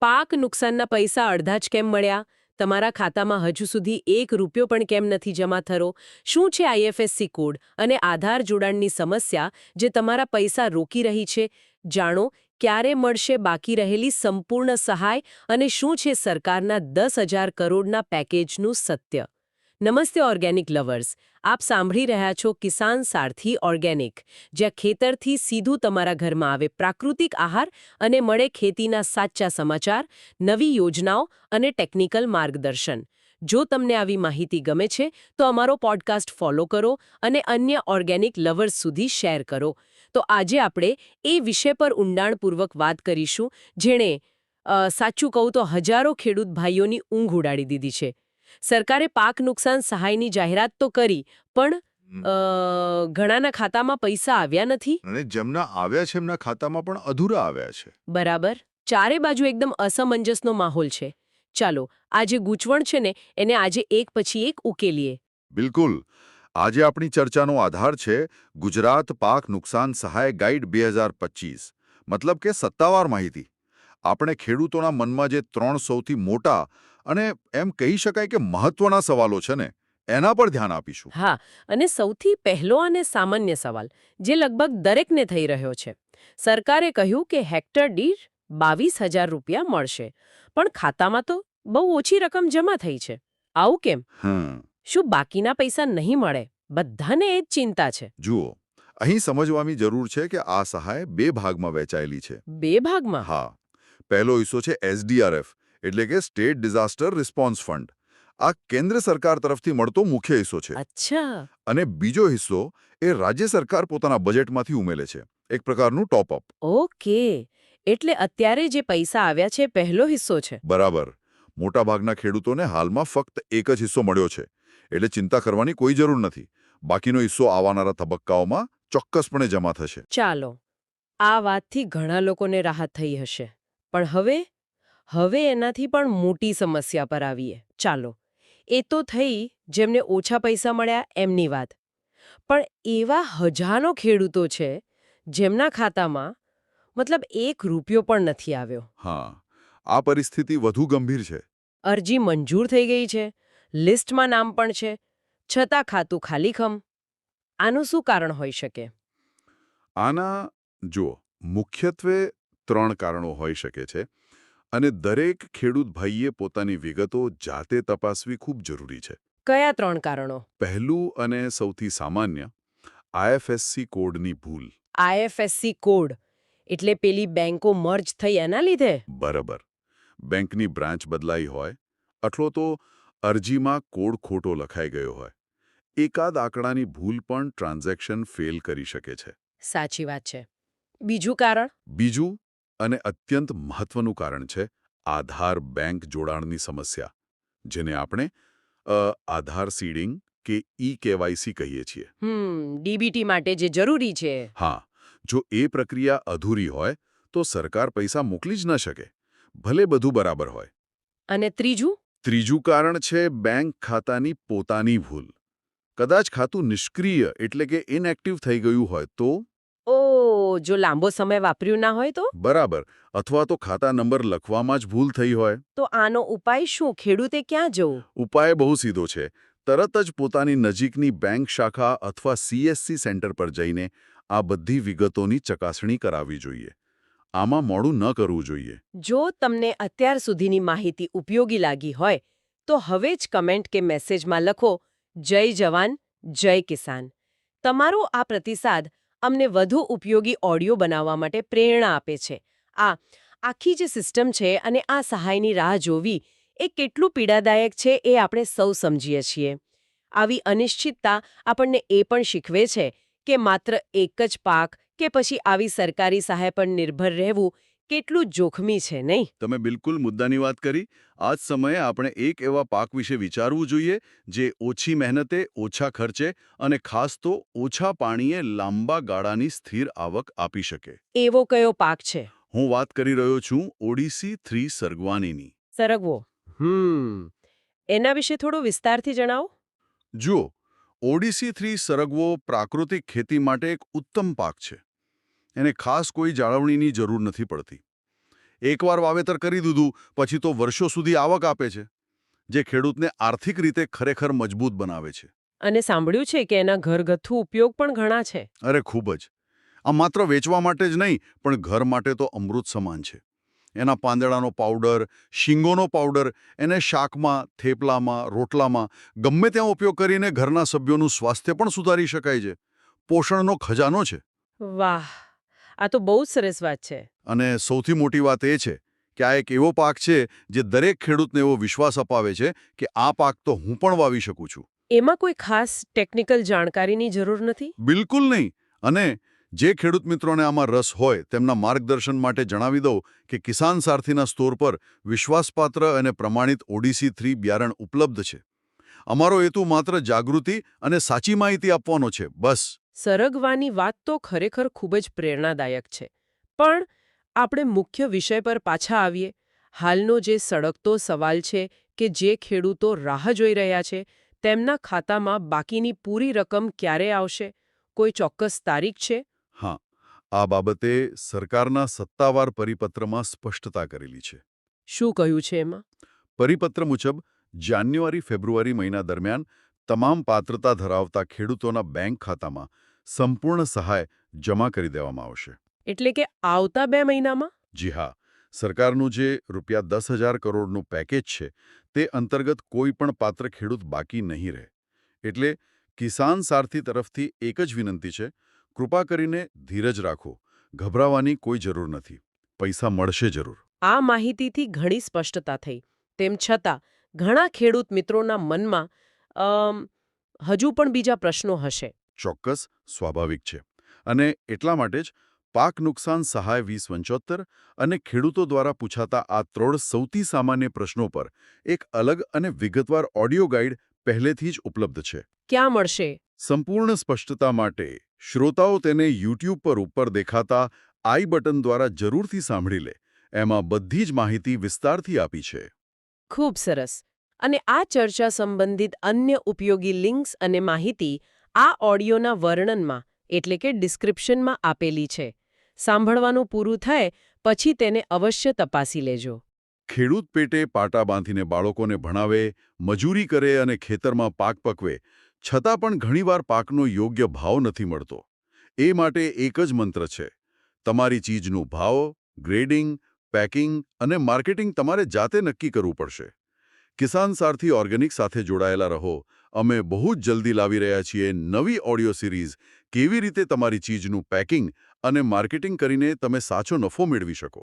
પાક નુકસાનના પૈસા અડધા જ કેમ મળ્યા? તમારા ખાતામાં હજુ સુધી ₹1 પણ કેમ નથી જમા થયો? શું છે આઈએફએસસી કોડ અને આધાર જોડાણની સમસ્યા જે તમારા પૈસા રોકી રહી છે? જાણો ક્યારે મળશે બાકી રહેલી સંપૂર્ણ સહાય અને શું છે સરકારના 10,000 કરોડના પેકેજનું સત્ય. નમસ્તે ઓર્ગેનિક લવર્સ, આપ સાંભળી રહ્યા છો કિસાન સારથી ઓર્ગેનિક, જ્યાં ખેતરથી સીધું તમારા ઘરમાં આવે પ્રાકૃતિક આહાર અને મળે ખેતીના સાચા સમાચાર, નવી યોજનાઓ અને ટેકનિકલ માર્ગદર્શન. જો તમને આવી માહિતી ગમે છે તો અમારો પોડકાસ્ટ ફોલો કરો અને અન્ય ઓર્ગેનિક લવર્સ સુધી શેર કરો. તો આજે આપણે એ વિષય પર ઊંડાણપૂર્વક વાત કરીશું જેણે સાચું કહું તો હજારો ખેડૂત ભાઈઓની ઊંઘ ઉડાડી દીધી છે. સરકારે પાક નુકસાન સહાયની જાહેરાત તો કરી, પણ ઘણાના ખાતામાં પૈસા આવ્યા નથી. અને જેમના આવ્યા છે એમના ખાતામાં પણ અધૂરા આવ્યા છે. બરાબર. ચારે બાજુ એકદમ અસમંજસનો માહોલ છે. ચાલો, આ જે ગૂંચવણ છે ને એને આજે એક પછી એક ઉકેલીએ. બિલકુલ. આજે આપણી ચર્ચાનો આધાર છે ગુજરાત પાક નુકસાન સહાય ગાઈડ 2025, મતલબ કે સત્તાવાર માહિતી. આપણે ખેડૂતોના મનમાં જે 3 સૌથી મોટા અને એમ કહી શકાય કે મહત્વના સવાલો છે ને એના પર ધ્યાન આપીશું. હા, અને સૌથી પહેલો અને સામાન્ય સવાલ જે લગભગ દરેકને થઈ રહ્યો છે. સરકારે કહ્યું કે હેક્ટર દીઠ ₹22,000 મળશે, પણ ખાતામાં તો બહુ ઓછી રકમ જમા થઈ છે. આવું કેમ? શું બાકીના પૈસા નહીં મળે? બધાને એ જ ચિંતા છે. જુઓ, અહીં સમજવાની જરૂર છે કે આ સહાય 2 ભાગમાં વહેંચાયેલી છે. 2 ભાગમાં? હા. પહેલો હિસ્સો છે SDRF, એટલે કે સ્ટેટ ડિઝાસ્ટર રિસ્પોન્સ ફંડ. આ કેન્દ્ર સરકાર તરફથી મળતો મુખ્ય હિસ્સો છે. અચ્છા. અને બીજો હિસ્સો એ રાજ્ય સરકાર પોતાના બજેટમાંથી ઉમેલે છે, એક પ્રકારનું ટોપઅપ. ઓકે, એટલે અત્યારે જે પૈસા આવ્યા છે પહેલો હિસ્સો છે. બરાબર. મોટાભાગના ખેડૂતોને હાલમાં ફક્ત એક જ હિસ્સો મળ્યો છે, એટલે ચિંતા કરવાની કોઈ જરૂર નથી. બાકીનો હિસ્સો આવનારા તબક્કાઓમાં ચોક્કસપણે જમા થશે. ચાલો, આ વાતથી ઘણા લોકોને રાહત થઈ હશે. પણ હવે એનાથી પણ મોટી સમસ્યા પર આવીએ. ચાલો, એ તો થઈ જેમને ઓછા પૈસા મળ્યા એમની વાત. પણ એવા હજારો ખેડૂતો છે જેમના ખાતામાં મતલબ ₹1 પણ નથી આવ્યો. હા, આ પરિસ્થિતિ વધુ ગંભીર છે. અરજી મંજૂર થઈ ગઈ છે, લિસ્ટમાં નામ પણ છે, છતાં ખાતું ખાલીખમ. આનું શું કારણ હોઈ શકે? આના જુઓ, મુખ્યત્વે 3 કારણો હોઈ શકે છે, અને દરેક ખેડૂત ભાઈએ પોતાની વિગતો જાતે તપાસવી ખૂબ જરૂરી છે. કયા 3 કારણો? પહેલું અને સૌથી સામાન્ય, આઈએફએસસી કોડની ભૂલ. આઈએફએસસી કોડ એટલે પેલી બેંકો મર્જ થઈ એના લીધે? બરાબર. બેંકની બ્રાન્ચ બદલાઈ હોય, અથવા તો અરજીમાં કોડ ખોટો લખાઈ ગયો હોય. એકાદ આંકડાની ભૂલ પણ ટ્રાન્ઝેક્શન ફેલ કરી શકે છે. સાચી વાત છે. બીજું કારણ? બીજું અને અત્યંત મહત્વનું કારણ છે આધાર બેંક જોડાણની સમસ્યા, જેને આપણે આધાર સીડિંગ કે ઈ-કેવાયસી કહીએ છીએ. ડીબીટી માટે જે જરૂરી છે. હા, જો એ પ્રક્રિયા અધૂરી હોય તો સરકાર પૈસા મોકલી જ ન શકે, ભલે બધું બરાબર હોય. અને ત્રીજું? ત્રીજું કારણ છે બેંક ખાતાની પોતાની ભૂલ. કદાચ ખાતું નિષ્ક્રિય એટલે કે ઇનએક્ટિવ થઈ ગયું હોય તો? જો લાંબો સમય વાપર્યું ના હોય તો? બરાબર. અથવા તો ખાતા નંબર લખવામાં જ ભૂલ થઈ હોય. તો આનો ઉપાય શું? ખેડૂતે ક્યાં જવું? ઉપાય બહુ સીધો છે. તરત જ પોતાની નજીકની બેંક શાખા અથવા CSC સેન્ટર પર જઈને આ બધી વિગતોની ચકાસણી કરાવવી જોઈએ. આમાં મોડું ન કરવું જોઈએ. જો તમને અત્યાર સુધીની માહિતી ઉપયોગી લાગી હોય તો હવે જ કમેન્ટ કે મેસેજમાં લખો, જય જવાન, જય કિસાન. તમારો આ પ્રતિસાદ અમને વધુ ઉપયોગી ઓડિયો બનાવવા માટે પ્રેરણા આપે છે. આખી જે સિસ્ટમ છે અને આ સહાયની રાહ જોવી એ કેટલું પીડાદાયક છે એ આપણે સૌ સમજીએ છીએ. આવી અનિશ્ચિતતા આપણને એ પણ શીખવે છે કે માત્ર એક જ પાક કે પછી આવી સરકારી સહાય પર નિર્ભર રહેવું કેટલું જોખમી છે, નહીં? તમે બિલકુલ મુદ્દાની વાત કરી. આ જ સમયે આપણે એક એવા પાક વિશે વિચારવું જોઈએ જે ઓછી મહેનતે, ઓછા ખર્ચે અને ખાસ તો ઓછા પાણીએ લાંબા ગાળાની સ્થિર આવક આપી શકે. એવો કયો પાક છે? હું વાત કરી રહ્યો છું ઓડિસી 3 સરગવાનીની. સરગવો. એના વિશે થોડો વિસ્તારથી જણાવો. જુઓ, ઓડિસી 3 સરગવો પ્રાકૃતિક ખેતી માટે એક ઉત્તમ પાક છે. એને ખાસ કોઈ જાળવણીની જરૂર નથી પડતી. એકવાર વાવેતર કરી દીધું પછી તો વર્ષો સુધી આવક આપે છે, જે ખેડૂતને આર્થિક રીતે ખરેખર મજબૂત બનાવે છે. અને સાંભળ્યું છે કે એના ઘરગથ્થુ ઉપયોગ પણ ઘણા છે. અરે ખૂબ જ. આ માત્ર વેચવા માટે જ નહીં, પણ ઘર માટે તો અમૃત સમાન છે. એના પાંદડાનો પાવડર, શીંગોનો પાવડર, એને શાકમાં, થેપલામાં, રોટલામાં ગમે ત્યાં ઉપયોગ કરીને ઘરના સભ્યોનું સ્વાસ્થ્ય પણ સુધારી શકાય છે. પોષણનો ખજાનો છે. વાહ, આ તો બહુ જ સરસ વાત છે. અને સૌથી મોટી વાત એ છે કે આ એક એવો પાક છે જે દરેક ખેડૂતને એવો વિશ્વાસ અપાવે છે કે આ પાક તો હું પણ વાવી શકું છું. એમાં કોઈ ખાસ ટેકનિકલ જાણકારીની જરૂર નથી? બિલકુલ નહીં. અને જે ખેડૂત મિત્રોને આમાં રસ હોય તેમના માર્ગદર્શન માટે જણાવી દઉં કે કિસાન સારથીના સ્ટોર પર વિશ્વાસપાત્ર અને પ્રમાણિત ODC3 બિયારણ ઉપલબ્ધ છે. અમારો હેતુ માત્ર જાગૃતિ અને સાચી માહિતી આપવાનો છે, બસ. સરગવાની વાત તો ખરેખર ખૂબ જ પ્રેરણાદાયક છે. પણ આપણે મુખ્ય વિષય પર પાછા આવીએ. હાલનો જે સળગતો સવાલ છે કે જે ખેડૂતો રાહ જોઈ રહ્યા છે તેમના ખાતામાં બાકીની પૂરી રકમ ક્યારે આવશે? કોઈ ચોક્કસ તારીખ છે? હા, આ બાબતે સરકારના સત્તાવાર પરિપત્રમાં સ્પષ્ટતા કરેલી છે. શું કહ્યું છે એમાં? પરિપત્ર મુજબ જાન્યુઆરી-ફેબ્રુઆરી મહિના દરમિયાન તમામ પાત્રતા ધરાવતા ખેડૂતોના બેંક ખાતામાં સંપૂર્ણ સહાય જમા કરી દેવામાં આવશે. એટલે કે આવતા 2 મહિનામાં? જી હા, સરકારનું જે ₹10,000 કરોડનું પેકેજ છે તે અંતર્ગત કોઈ પણ પાત્ર ખેડૂત બાકી નહીં રહે. એટલે કિસાન સારથી તરફથી એક જ વિનંતી છે, કૃપા કરીને ધીરજ રાખો, ગભરાવાની કોઈ જરૂર નથી. પૈસા મળશે જરૂર. આ માહિતીથી ઘણી સ્પષ્ટતા થઈ. તેમ છતાં ઘણા ખેડૂત મિત્રોના મનમાં હજુ પણ બીજા પ્રશ્નો હશે. ચોક્કસ, સ્વાભાવિક છે. અને એટલા માટે જ પાક નુકસાન સહાય 2075 અને ખેડૂતો દ્વારા પૂછાતા આ 3 સૌથી સામાન્ય પ્રશ્નો પર એક અલગ અને વિગતવાર ઓડિયો ગાઈડ પહેલેથી જ ઉપલબ્ધ છે. ક્યાં મળશે? સંપૂર્ણ સ્પષ્ટતા માટે શ્રોતાઓ તેને YouTube પર ઉપર દેખાતા આઈ બટન દ્વારા જરૂરથી સાંભળી લે. એમાં બધી જ માહિતી વિસ્તારથી આપી છે. ખૂબ સરસ. અને આ ચર્ચા સંબંધિત અન્ય ઉપયોગી લિંક્સ અને માહિતી આ ઓડિયોના વર્ણનમાં એટલે કે ડિસ્ક્રિપ્શનમાં આપેલી છે. સાંભળવાનું પૂરું થાય પછી તેને અવશ્ય તપાસી લેજો. ખેડૂત પેટે પાટા બાંધીને બાળકોને ભણાવે, મજૂરી કરે અને ખેતરમાં પાક પકવે, છતાં પણ ઘણીવાર પાકનો યોગ્ય ભાવ નથી મળતો. એ માટે એક જ મંત્ર છે, તમારી ચીજનું ભાવ, ગ્રેડિંગ, પેકિંગ અને માર્કેટિંગ તમારે જાતે નક્કી કરવું પડશે. કિસાન સારથી ઓર્ગેનિક સાથે જોડાયેલા રહો. અમે બહુ જ જલ્દી લાવી રહ્યા છીએ નવી ઓડિયો સિરીઝ, કેવી રીતે તમારી ચીજનું પેકિંગ અને માર્કેટિંગ કરીને તમે સાચો નફો મેળવી શકો.